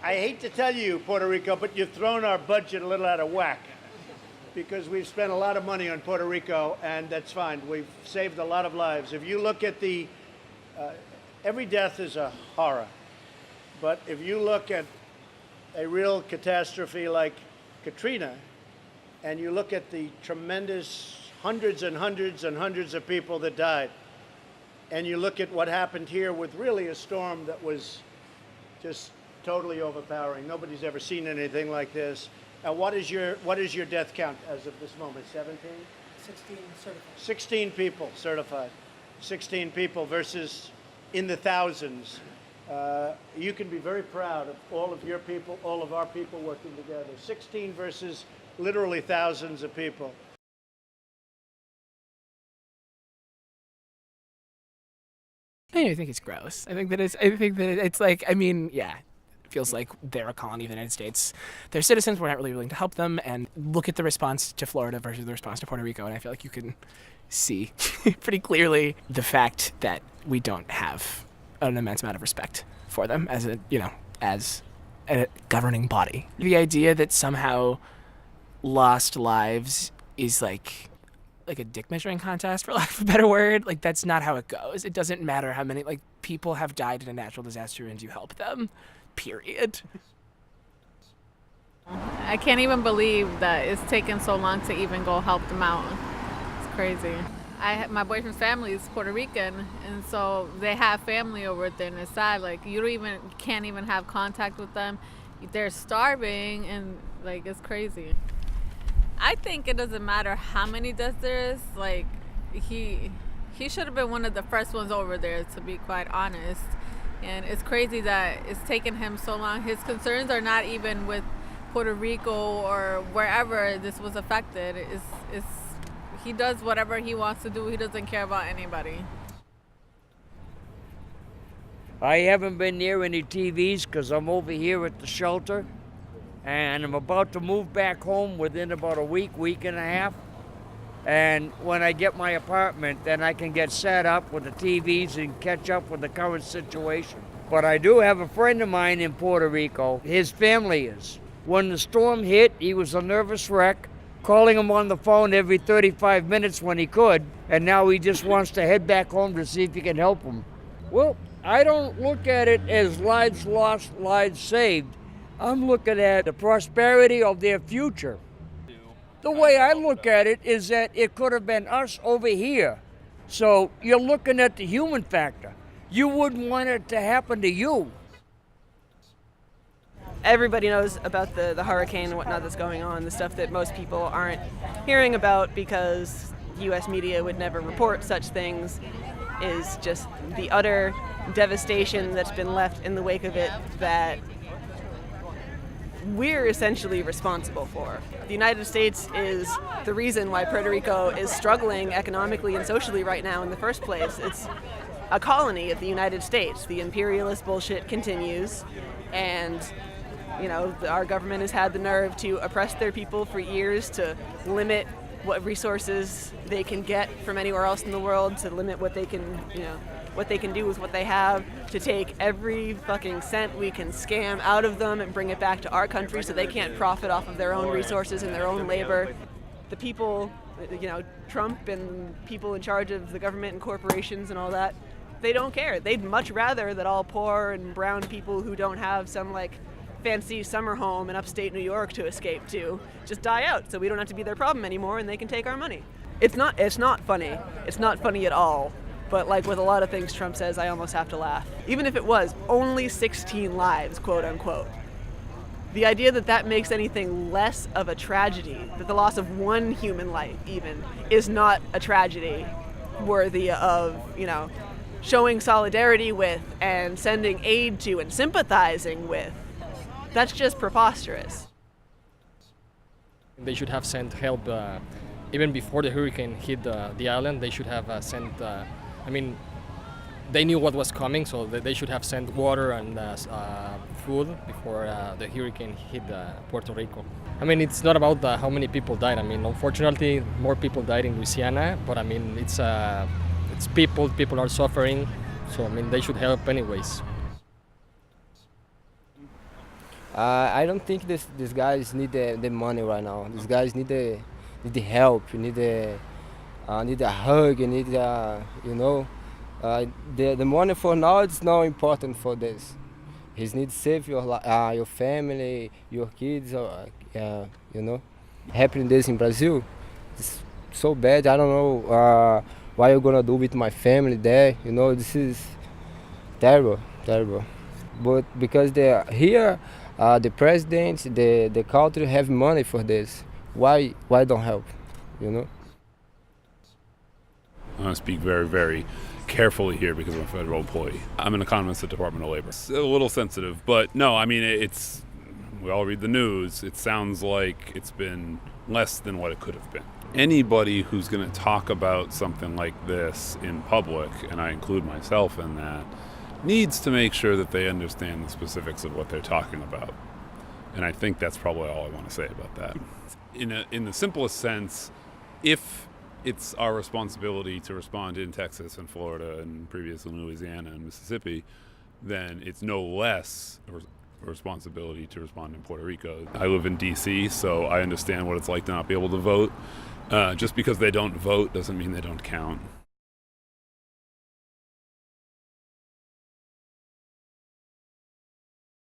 I hate to tell you, Puerto Rico, but you've thrown our budget a little out of whack because we've spent a lot of money on Puerto Rico, and that's fine. We've saved a lot of lives. If you look at every death is a horror, but if you look at a real catastrophe like Katrina, and you look at the tremendous hundreds and hundreds and hundreds of people that died, and you look at what happened here with really a storm that was just totally overpowering. Nobody's ever seen anything like this. Now, what is your death count as of this moment? 17? 16 certified. 16 people certified. 16 people versus in the thousands. You can be very proud of all of your people, all of our people working together. 16 versus literally thousands of people. I think it's gross. I think that it's like, I mean, yeah, it feels like they're a colony of the United States. They're citizens. We're not really willing to help them. And look at the response to Florida versus the response to Puerto Rico, and I feel like you can see pretty clearly the fact that we don't have an immense amount of respect for them as a governing body. The idea that somehow lost lives is like a dick measuring contest, for lack of a better word. Like, that's not how it goes. It doesn't matter how many people have died in a natural disaster and you help them, period. I can't even believe that it's taken so long to even go help them out. It's crazy. My boyfriend's family is Puerto Rican, and so they have family over there, and it's sad. Like, can't even have contact with them. They're starving, and it's crazy. I think it doesn't matter how many deaths there is. Like, he should have been one of the first ones over there, to be quite honest. And it's crazy that it's taken him so long. His concerns are not even with Puerto Rico or wherever this was affected. He does whatever he wants to do. He doesn't care about anybody. I haven't been near any TVs because I'm over here at the shelter, and I'm about to move back home within about a week and a half. And when I get my apartment, then I can get set up with the TVs and catch up with the current situation. But I do have a friend of mine in Puerto Rico. His family is. When the storm hit, he was a nervous wreck, calling him on the phone every 35 minutes when he could, and now he just wants to head back home to see if he can help him. Well, I don't look at it as lives lost, lives saved. I'm looking at the prosperity of their future. The way I look at it is that it could have been us over here. So you're looking at the human factor. You wouldn't want it to happen to you. Everybody knows about the hurricane and whatnot that's going on, the stuff that most people aren't hearing about because U.S. media would never report such things, is just the utter devastation that's been left in the wake of it that we're essentially responsible for. The United States is the reason why Puerto Rico is struggling economically and socially right now in the first place. It's a colony of the United States. The imperialist bullshit continues, and our government has had the nerve to oppress their people for years, to limit what resources they can get from anywhere else in the world, to limit what they can, what they can do with what they have, to take every fucking cent we can scam out of them and bring it back to our country so they can't profit off of their own resources and their own labor. The people, Trump and people in charge of the government and corporations and all that, they don't care. They'd much rather that all poor and brown people who don't have some fancy summer home in upstate New York to escape to just die out, so we don't have to be their problem anymore and they can take our money. It's not funny. It's not funny at all. But with a lot of things Trump says, I almost have to laugh. Even if it was only 16 lives, quote unquote. The idea that makes anything less of a tragedy, that the loss of one human life even is not a tragedy worthy of, showing solidarity with and sending aid to and sympathizing with, that's just preposterous. They should have sent help even before the hurricane hit the island. They should have sent, they knew what was coming, so they should have sent water and food before the hurricane hit Puerto Rico. It's not about how many people died. Unfortunately, more people died in Louisiana, but it's people are suffering, so they should help anyways. I don't think these guys need the money right now. These guys need the help. Need a hug. The money for now it's not important for this. He needs to save your family, your kids. Happening this in Brazil, it's so bad. I don't know what you're gonna do with my family there. This is terrible, terrible. But because they're here, the president, the country have money for this. Why don't help? I'm going to speak very, very carefully here because I'm a federal employee. I'm an economist at the Department of Labor. It's a little sensitive, but no, I mean, we all read the news. It sounds like it's been less than what it could have been. Anybody who's going to talk about something like this in public, and I include myself in that, needs to make sure that they understand the specifics of what they're talking about. And I think that's probably all I want to say about that. In the simplest sense, if it's our responsibility to respond in Texas and Florida and previously Louisiana and Mississippi, then it's no less a responsibility to respond in Puerto Rico. I live in D.C., so I understand what it's like to not be able to vote. Just because they don't vote doesn't mean they don't count.